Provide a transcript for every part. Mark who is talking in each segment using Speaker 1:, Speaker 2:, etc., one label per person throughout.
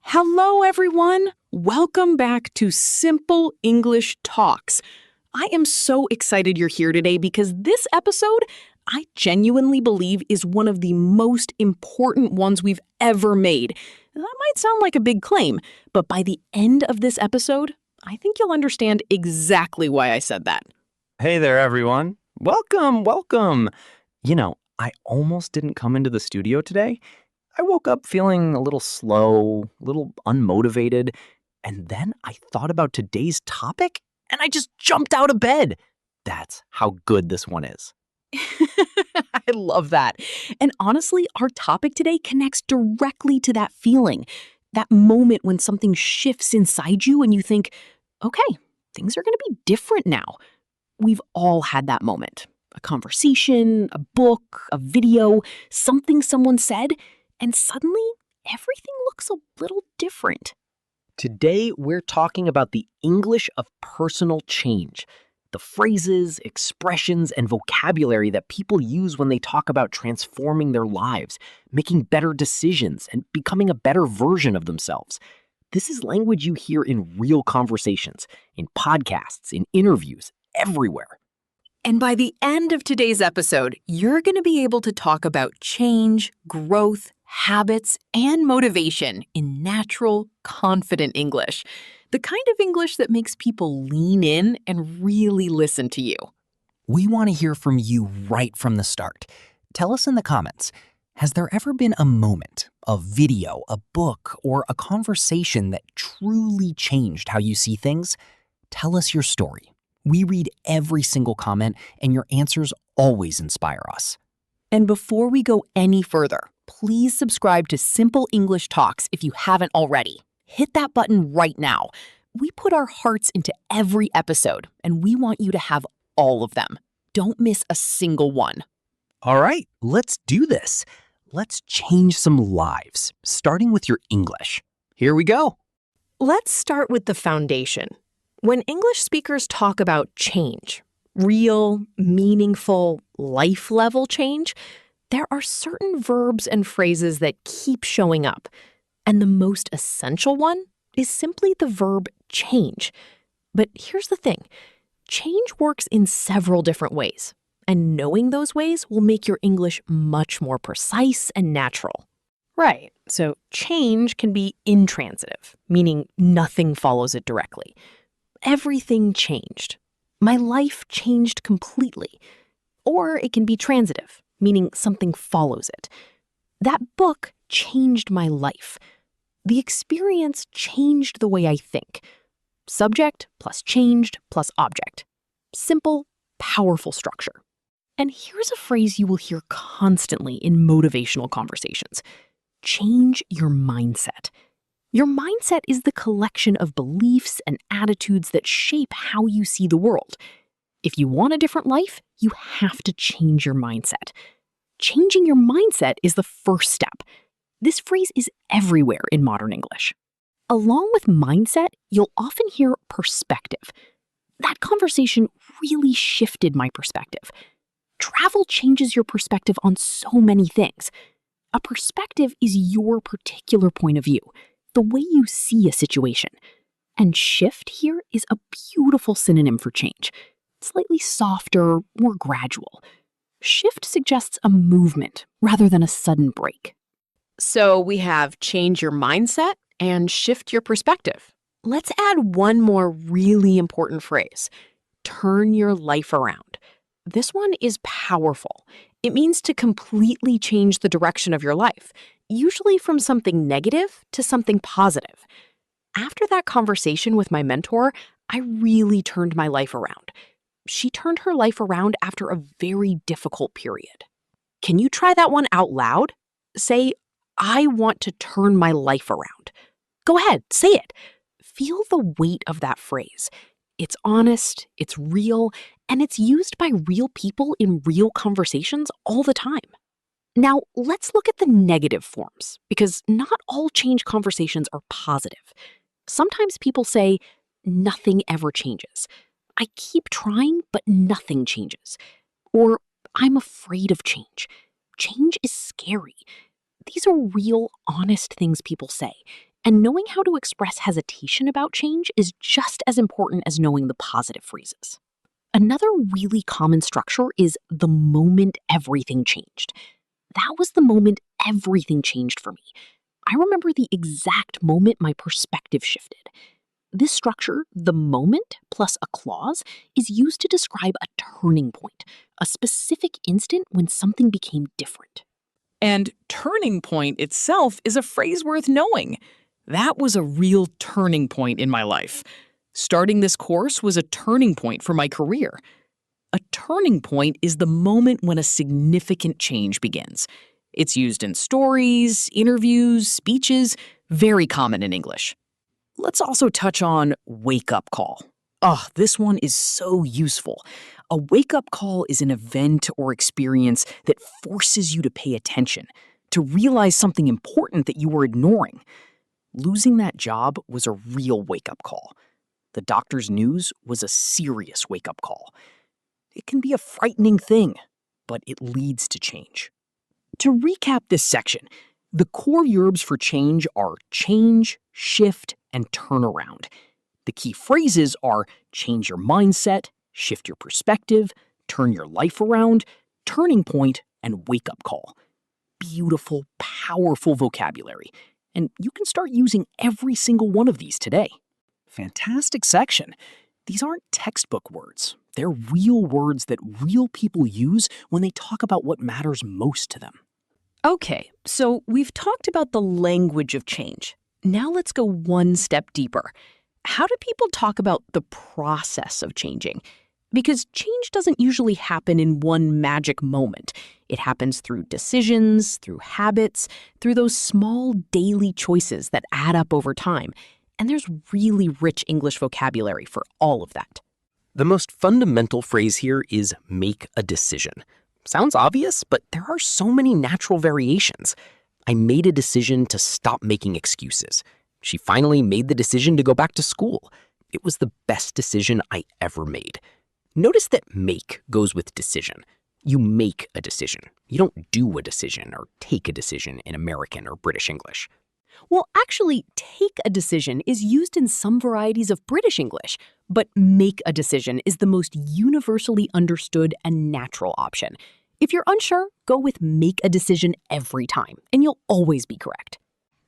Speaker 1: Hello, everyone. Welcome back to Simple English Talks. I am so excited you're here today because this episode, I genuinely believe, is one of the most important ones we've ever made. That might sound like a big claim, but by the end of this episode, I think you'll understand exactly why I said that.
Speaker 2: Hey there, everyone. Welcome. I almost didn't come into the studio today. I woke up feeling a little slow, a little unmotivated, and then I thought about today's topic, and I just jumped out of bed. That's how good this one is.
Speaker 1: I love that. And honestly, our topic today connects directly to that feeling, that moment when something shifts inside you and you think, okay, things are going to be different now. We've all had that moment. A conversation, a book, a video, something someone said, and suddenly everything looks a little different.
Speaker 2: Today, we're talking about the English of personal change. The phrases, expressions, and vocabulary that people use when they talk about transforming their lives, making better decisions, and becoming a better version of themselves. This is language you hear in real conversations, in podcasts, in interviews, everywhere.
Speaker 1: And by the end of today's episode, you're going to be able to talk about change, growth, habits, and motivation in natural, confident English. The kind of English that makes people lean in and really listen to you.
Speaker 3: We want to hear from you right from the start. Tell us in the comments, has there ever been a moment, a video, a book, or a conversation that truly changed how you see things? Tell us your story. We read every single comment, and your answers always inspire us.
Speaker 1: And before we go any further, please subscribe to Simple English Talks if you haven't already. Hit that button right now. We put our hearts into every episode, and we want you to have all of them. Don't miss a single one.
Speaker 3: All right, let's do this. Let's change some lives, starting with your English. Here we go.
Speaker 4: Let's start with the foundation. When English speakers talk about change, real, meaningful, life-level change, there are certain verbs and phrases that keep showing up. And the most essential one is simply the verb change. But here's the thing. Change works in several different ways, and knowing those ways will make your English much more precise and natural.
Speaker 1: Right, so change can be intransitive, meaning nothing follows it directly. Everything changed. My life changed completely. Or it can be transitive, meaning something follows it. That book changed my life. The experience changed the way I think. Subject plus changed plus object. Simple, powerful structure. And here's a phrase you will hear constantly in motivational conversations. Change your mindset. Your mindset is the collection of beliefs and attitudes that shape how you see the world. If you want a different life, you have to change your mindset. Changing your mindset is the first step. This phrase is everywhere in modern English. Along with mindset, you'll often hear perspective. That conversation really shifted my perspective. Travel changes your perspective on so many things. A perspective is your particular point of view, the way you see a situation. And shift here is a beautiful synonym for change. Slightly softer, more gradual. Shift suggests a movement rather than a sudden break.
Speaker 4: So we have change your mindset and shift your perspective. Let's add one more really important phrase. Turn your life around. This one is powerful. It means to completely change the direction of your life, usually from something negative to something positive. After that conversation with my mentor, I really turned my life around. She turned her life around after a very difficult period. Can you try that one out loud? Say, I want to turn my life around. Go ahead, say it. Feel the weight of that phrase. It's honest, it's real, and it's used by real people in real conversations all the time. Now, let's look at the negative forms, because not all change conversations are positive. Sometimes people say, nothing ever changes. I keep trying, but nothing changes. Or, I'm afraid of change. Change is scary. These are real, honest things people say,
Speaker 1: And knowing how to express hesitation about change is just as important as knowing the positive phrases. Another really common structure is the moment everything changed. That was the moment everything changed for me. I remember the exact moment my perspective shifted. This structure, the moment plus a clause, is used to describe a turning point, a specific instant when something became different.
Speaker 5: And turning point itself is a phrase worth knowing. That was a real turning point in my life. Starting this course was a turning point for my career. A turning point is the moment when a significant change begins. It's used in stories, interviews, speeches, very common in English. Let's also touch on wake-up call. This one is so useful. A wake-up call is an event or experience that forces you to pay attention, to realize something important that you were ignoring. Losing that job was a real wake-up call. The doctor's news was a serious wake-up call. It can be a frightening thing, but it leads to change. To recap this section, the core verbs for change are change, shift, and turnaround. The key phrases are change your mindset, shift your perspective, turn your life around, turning point, and wake-up call. Beautiful, powerful vocabulary, and you can start using every single one of these today. Fantastic section. These aren't textbook words. They're real words that real people use when they talk about what matters most to them.
Speaker 1: Okay, so we've talked about the language of change. Now let's go one step deeper. How do people talk about the process of changing? Because change doesn't usually happen in one magic moment. It happens through decisions, through habits, through those small daily choices that add up over time. And there's really rich English vocabulary for all of that.
Speaker 2: The most fundamental phrase here is make a decision. Sounds obvious, but there are so many natural variations. I made a decision to stop making excuses. She finally made the decision to go back to school. It was the best decision I ever made. Notice that make goes with decision. You make a decision. You don't do a decision or take a decision in American or British English.
Speaker 1: Well, actually, take a decision is used in some varieties of British English, but make a decision is the most universally understood and natural option. If you're unsure, go with make a decision every time, and you'll always be correct.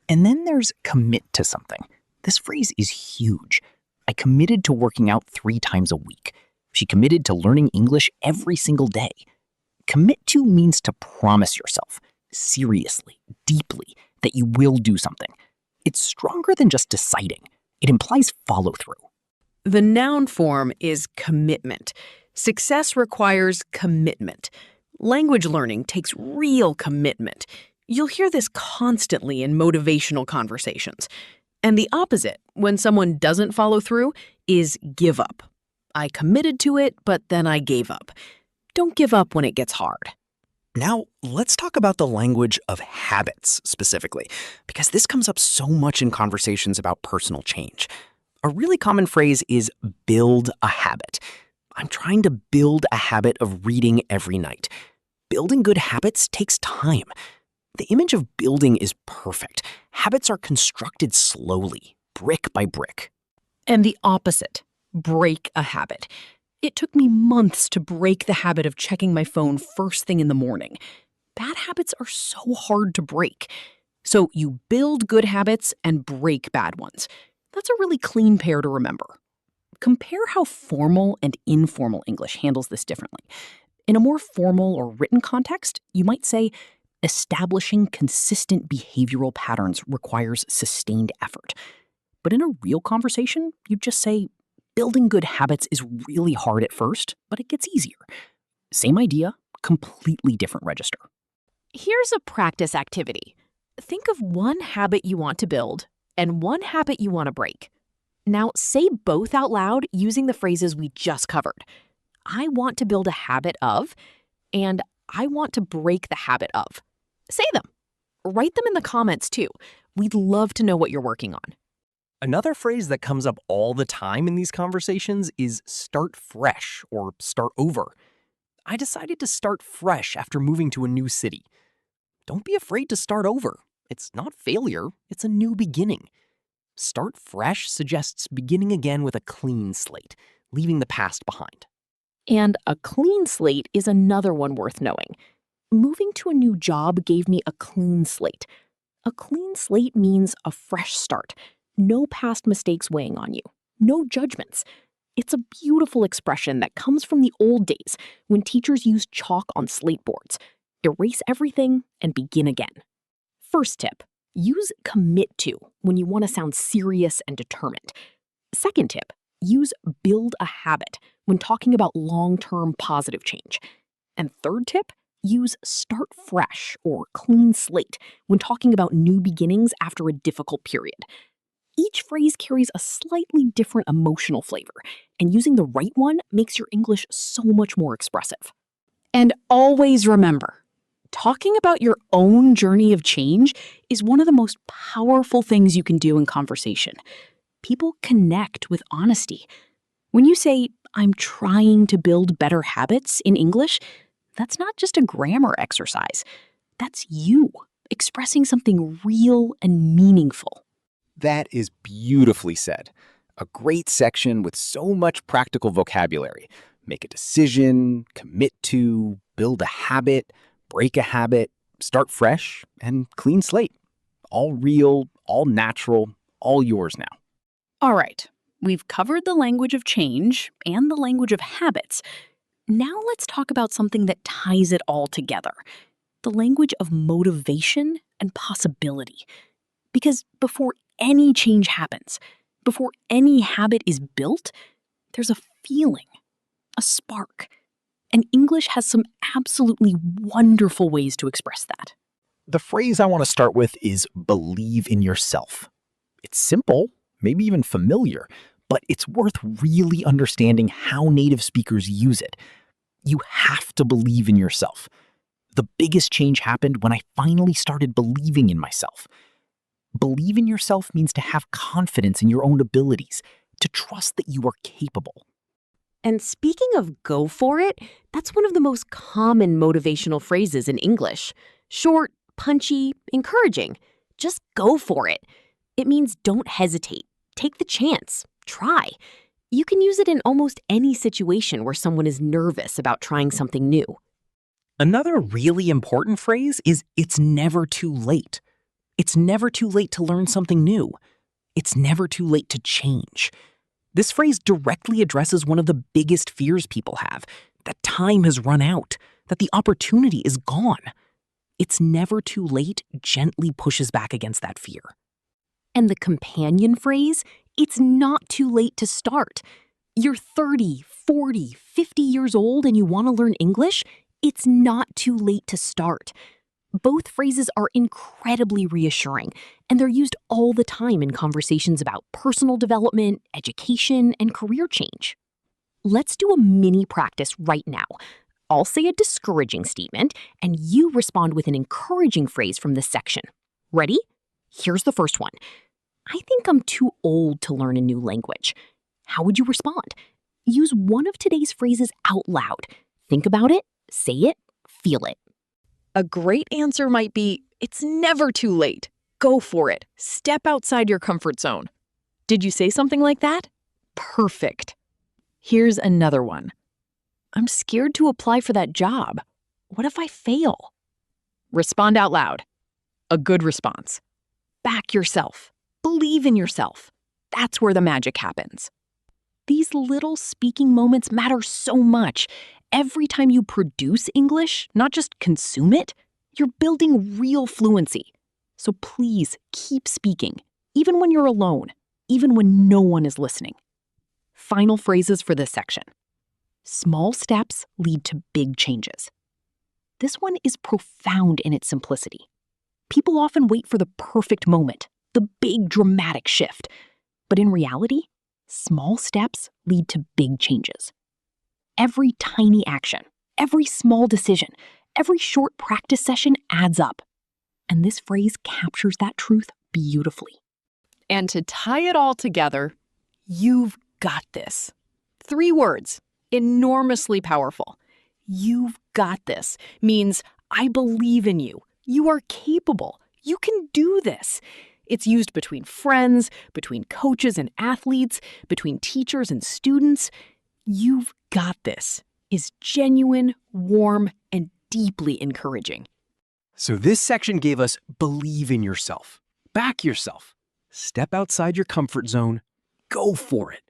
Speaker 3: And then there's commit to something. This phrase is huge. I committed to working out 3 times a week. She committed to learning English every single day. Commit to means to promise yourself, seriously, deeply, that you will do something. It's stronger than just deciding. It implies follow-through.
Speaker 4: The noun form is commitment. Success requires commitment. Language learning takes real commitment. You'll hear this constantly in motivational conversations. And the opposite, when someone doesn't follow through, is give up. I committed to it, but then I gave up. Don't give up when it gets hard.
Speaker 3: Now, let's talk about the language of habits specifically, because this comes up so much in conversations about personal change. A really common phrase is build a habit. I'm trying to build a habit of reading every night. Building good habits takes time. The image of building is perfect. Habits are constructed slowly, brick by brick.
Speaker 4: And the opposite, break a habit. It took me months to break the habit of checking my phone first thing in the morning. Bad habits are so hard to break. So you build good habits and break bad ones. That's a really clean pair to remember. Compare how formal and informal English handles this differently. In a more formal or written context, you might say, establishing consistent behavioral patterns requires sustained effort. But in a real conversation, you'd just say, building good habits is really hard at first, but it gets easier. Same idea, completely different register.
Speaker 1: Here's a practice activity. Think of one habit you want to build and one habit you want to break. Now say both out loud using the phrases we just covered. I want to build a habit of, and I want to break the habit of. Say them. Write them in the comments too. We'd love to know what you're working on.
Speaker 3: Another phrase that comes up all the time in these conversations is start fresh or start over. I decided to start fresh after moving to a new city. Don't be afraid to start over. It's not failure, it's a new beginning. Start fresh suggests beginning again with a clean slate, leaving the past behind.
Speaker 1: And a clean slate is another one worth knowing. Moving to a new job gave me a clean slate. A clean slate means a fresh start. No past mistakes weighing on you. No judgments. It's a beautiful expression that comes from the old days when teachers used chalk on slate boards. Erase everything and begin again. First tip, use commit to when you want to sound serious and determined. Second tip, use build a habit when talking about long-term positive change. And third tip, use start fresh or clean slate when talking about new beginnings after a difficult period. Each phrase carries a slightly different emotional flavor, and using the right one makes your English so much more expressive.
Speaker 5: And always remember, talking about your own journey of change is one of the most powerful things you can do in conversation. People connect with honesty. When you say, "I'm trying to build better habits" in English, that's not just a grammar exercise. That's you expressing something real and meaningful.
Speaker 3: That is beautifully said. A great section with so much practical vocabulary. Make a decision, commit to, build a habit, break a habit, start fresh, and clean slate. All real, all natural, all yours now.
Speaker 5: All right, we've covered the language of change and the language of habits. Now let's talk about something that ties it all together. The language of motivation and possibility. Because before any change happens, before any habit is built, there's a feeling, a spark. And English has some absolutely wonderful ways to express that.
Speaker 2: The phrase I want to start with is believe in yourself. It's simple, maybe even familiar, but it's worth really understanding how native speakers use it. You have to believe in yourself. The biggest change happened when I finally started believing in myself. Believe in yourself means to have confidence in your own abilities, to trust that you are capable.
Speaker 4: And speaking of go for it, that's one of the most common motivational phrases in English. Short, punchy, encouraging. Just go for it. It means don't hesitate. Take the chance. Try. You can use it in almost any situation where someone is nervous about trying something new.
Speaker 3: Another really important phrase is it's never too late. It's never too late to learn something new. It's never too late to change. This phrase directly addresses one of the biggest fears people have, that time has run out, that the opportunity is gone. It's never too late gently pushes back against that fear.
Speaker 1: And the companion phrase, it's not too late to start. You're 30, 40, 50 years old and you want to learn English? It's not too late to start. Both phrases are incredibly reassuring, and they're used all the time in conversations about personal development, education, and career change. Let's do a mini practice right now. I'll say a discouraging statement, and you respond with an encouraging phrase from this section. Ready? Here's the first one. I think I'm too old to learn a new language. How would you respond? Use one of today's phrases out loud. Think about it, say it, feel it.
Speaker 5: A great answer might be, it's never too late. Go for it. Step outside your comfort zone. Did you say something like that? Perfect. Here's another one. I'm scared to apply for that job. What if I fail? Respond out loud. A good response. Back yourself. Believe in yourself. That's where the magic happens. These little speaking moments matter so much. Every time you produce English, not just consume it, you're building real fluency. So please keep speaking, even when you're alone, even when no one is listening. Final phrases for this section. Small steps lead to big changes. This one is profound in its simplicity. People often wait for the perfect moment, the big dramatic shift. But in reality, small steps lead to big changes. Every tiny action, every small decision, every short practice session adds up. And this phrase captures that truth beautifully. And to tie it all together, you've got this. 3 words, enormously powerful. You've got this means I believe in you. You are capable. You can do this.
Speaker 1: It's used between friends, between coaches and athletes, between teachers and students. "You've got this" is genuine, warm, and deeply encouraging.
Speaker 2: So this section gave us believe in yourself, back yourself, step outside your comfort zone, go for it.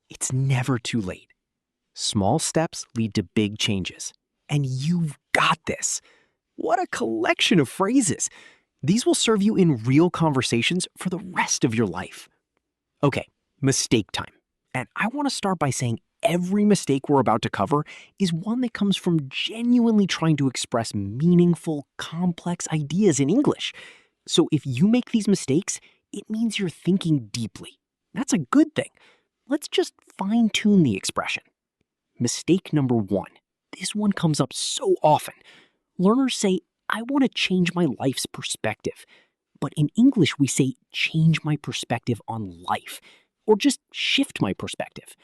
Speaker 2: It's never too late. Small steps lead to big changes, and you've got this. What a collection of phrases. These will serve you in real conversations for the rest of your life. Okay, mistake time. And I want to start by saying every mistake we're about to cover is one that comes from genuinely trying to express meaningful, complex ideas in English. So if you make these mistakes, it means you're thinking deeply. That's a good thing. Let's just fine-tune the expression. Mistake number 1. This one comes up so often. Learners say, "I want to change my life's perspective." But in English, we say, "change my perspective on life," or just "shift my perspective."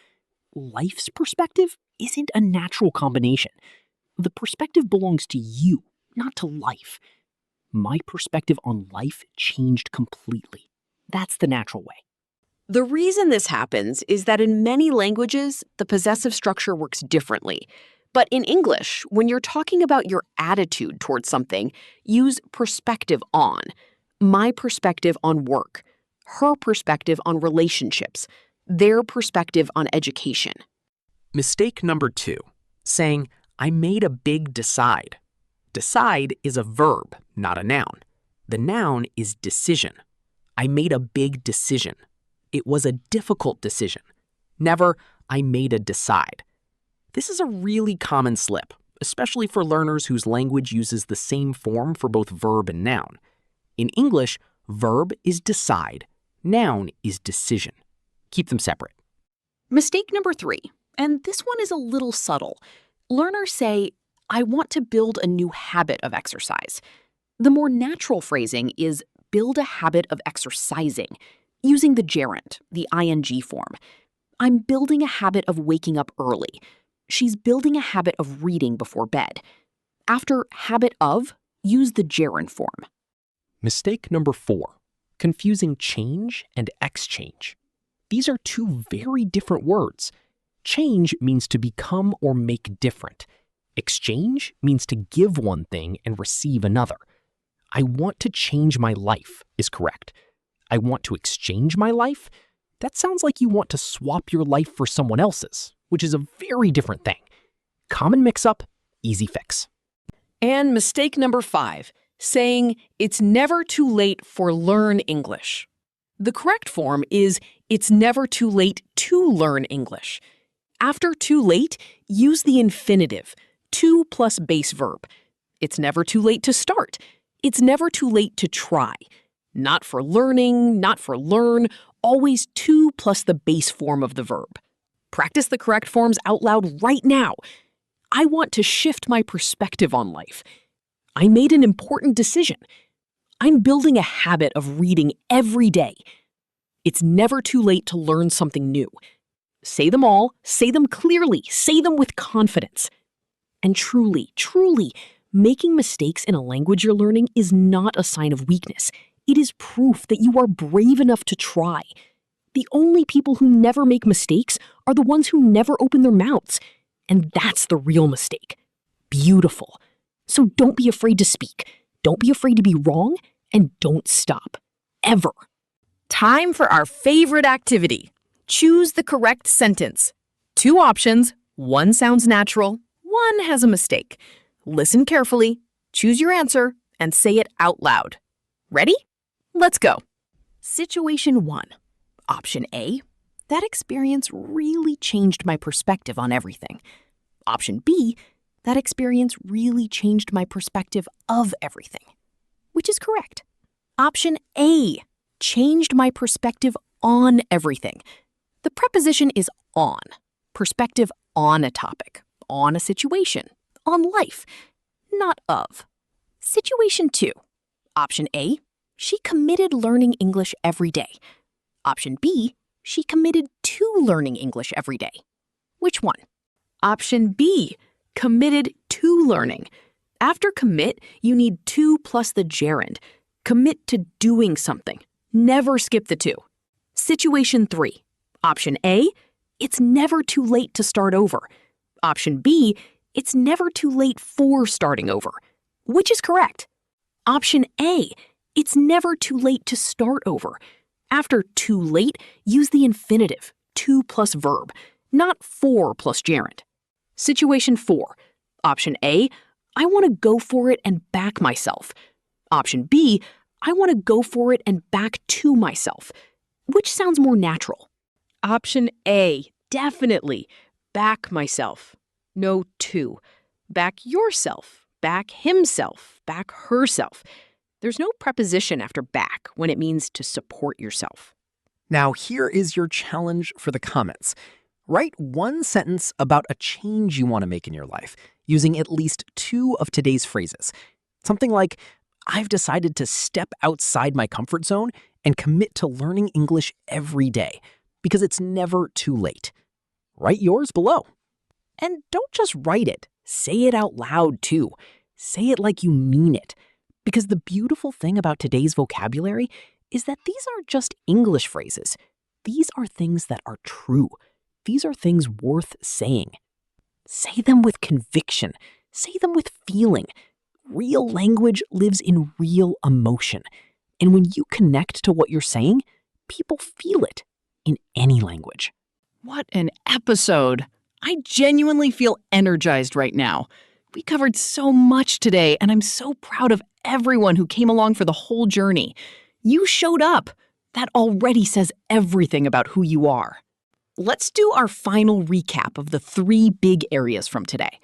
Speaker 2: Life's perspective isn't a natural combination. The perspective belongs to you, not to life. My perspective on life changed completely. That's the natural way.
Speaker 4: The reason this happens is that in many languages, the possessive structure works differently. But in English, when you're talking about your attitude towards something, use perspective on. My perspective on work, her perspective on relationships, their perspective on education.
Speaker 2: Mistake number 2, saying, "I made a big decide." Decide is a verb, not a noun. The noun is decision. I made a big decision. It was a difficult decision. Never, I made a decide. This is a really common slip, especially for learners whose language uses the same form for both verb and noun. In English, verb is decide, noun is decision. Keep them separate.
Speaker 4: Mistake number 3, and this one is a little subtle. Learners say, "I want to build a new habit of exercise." The more natural phrasing is build a habit of exercising, using the gerund, the ing form. I'm building a habit of waking up early. She's building a habit of reading before bed. After habit of, use the gerund form.
Speaker 2: Mistake number 4, confusing change and exchange. These are two very different words. Change means to become or make different. Exchange means to give one thing and receive another. I want to change my life is correct. I want to exchange my life? That sounds like you want to swap your life for someone else's, which is a very different thing. Common mix-up, easy fix.
Speaker 5: And mistake number 5, saying it's never too late for learn English. The correct form is it's never too late to learn English. After too late, use the infinitive, to plus base verb. It's never too late to start. It's never too late to try. Not for learning, not for learn, always to plus the base form of the verb. Practice the correct forms out loud right now. I want to shift my perspective on life. I made an important decision. I'm building a habit of reading every day. It's never too late to learn something new. Say them all, say them clearly, say them with confidence. And truly, making mistakes in a language you're learning is not a sign of weakness. It is proof that you are brave enough to try. The only people who never make mistakes are the ones who never open their mouths. And that's the real mistake. Beautiful. So don't be afraid to speak. Don't be afraid to be wrong, and don't stop. Ever. Time for our favorite activity. Choose the correct sentence. 2 options. One sounds natural. One has a mistake. Listen carefully, choose your answer, and say it out loud. Ready? Let's go. Situation 1. Option A. That experience really changed my perspective on everything. Option B. That experience really changed my perspective of everything. Which is correct? Option A. Changed my perspective on everything. The preposition is on. Perspective on a topic, on a situation, on life, not of. Situation 2. Option A. She committed learning English every day. Option B. She committed to learning English every day. Which one? Option B. Committed to learning. After commit, you need to plus the gerund. Commit to doing something,
Speaker 4: Never skip the two. Situation 3. Option A, it's never too late to start over. Option B, it's never too late for starting over. Which is correct? Option A, it's never too late to start over. After too late, use the infinitive, to plus verb, not for plus gerund. Situation 4. Option A, I want to go for it and back myself. Option B, I want to go for it and back to myself. Which sounds more natural? Option A, definitely. Back myself. No to. Back yourself. Back himself. Back herself. There's no preposition after back when it means to support yourself.
Speaker 3: Now, here is your challenge for the comments. Write one sentence about a change you want to make in your life using at least 2 of today's phrases. Something like, I've decided to step outside my comfort zone and commit to learning English every day because it's never too late. Write yours below. And don't just write it. Say it out loud too. Say it like you mean it. Because the beautiful thing about today's vocabulary is that these aren't just English phrases. These are things that are true. These are things worth saying. Say them with conviction. Say them with feeling. Real language lives in real emotion. And when you connect to what you're saying, people feel it in any language.
Speaker 5: What an episode! I genuinely feel energized right now. We covered so much today, and I'm so proud of everyone who came along for the whole journey. You showed up. That already says everything about who you are. Let's do our final recap of the 3 big areas from today.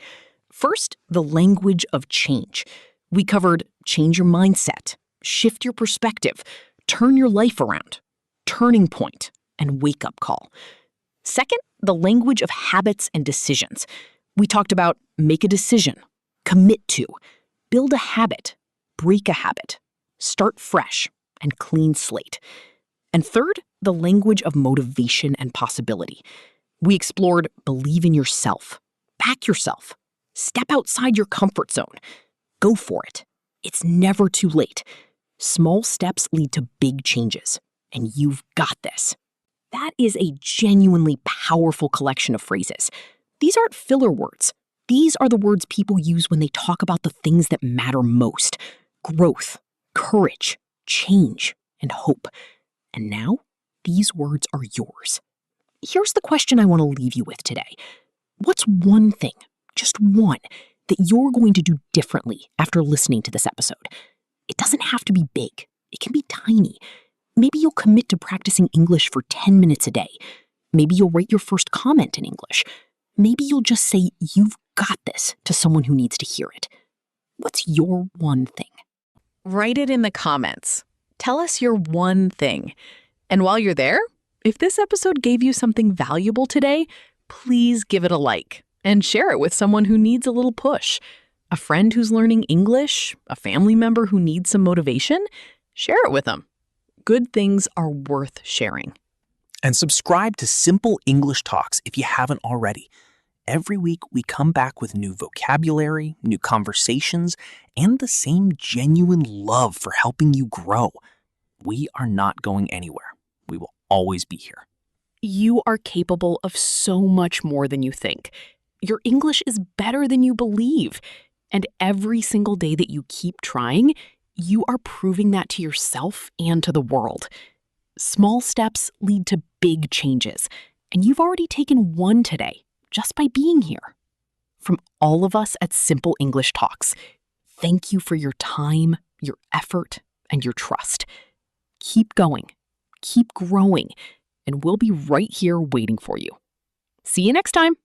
Speaker 5: First, the language of change. We covered change your mindset, shift your perspective, turn your life around, turning point, and wake-up call. Second, the language of habits and decisions. We talked about make a decision, commit to, build a habit, break a habit, start fresh, and clean slate. And third, the language of motivation and possibility. We explored believe in yourself, back yourself, step outside your comfort zone, go for it. It's never too late. Small steps lead to big changes, and you've got this. That is a genuinely powerful collection of phrases. These aren't filler words. These are the words people use when they talk about the things that matter most: growth, courage, change, and hope. And now, these words are yours. Here's the question I want to leave you with today. What's one thing, just one, that you're going to do differently after listening to this episode? It doesn't have to be big. It can be tiny. Maybe you'll commit to practicing English for 10 minutes a day. Maybe you'll write your first comment in English. Maybe you'll just say, "You've got this," to someone who needs to hear it. What's your one thing? Write it in the comments. Tell us your one thing. And while you're there, if this episode gave you something valuable today, please give it a like and share it with someone who needs a little push. A friend who's learning English, a family member who needs some motivation, share it with them. Good things are worth sharing.
Speaker 3: And subscribe to Simple English Talks if you haven't already. Every week, we come back with new vocabulary, new conversations, and the same genuine love for helping you grow. We are not going anywhere. We will always be here.
Speaker 4: You are capable of so much more than you think. Your English is better than you believe. And every single day that you keep trying, you are proving that to yourself and to the world. Small steps lead to big changes, and you've already taken one today just by being here. From all of us at Simple English Talks, thank you for your time, your effort, and your trust. Keep going, keep growing, and we'll be right here waiting for you. See you next time.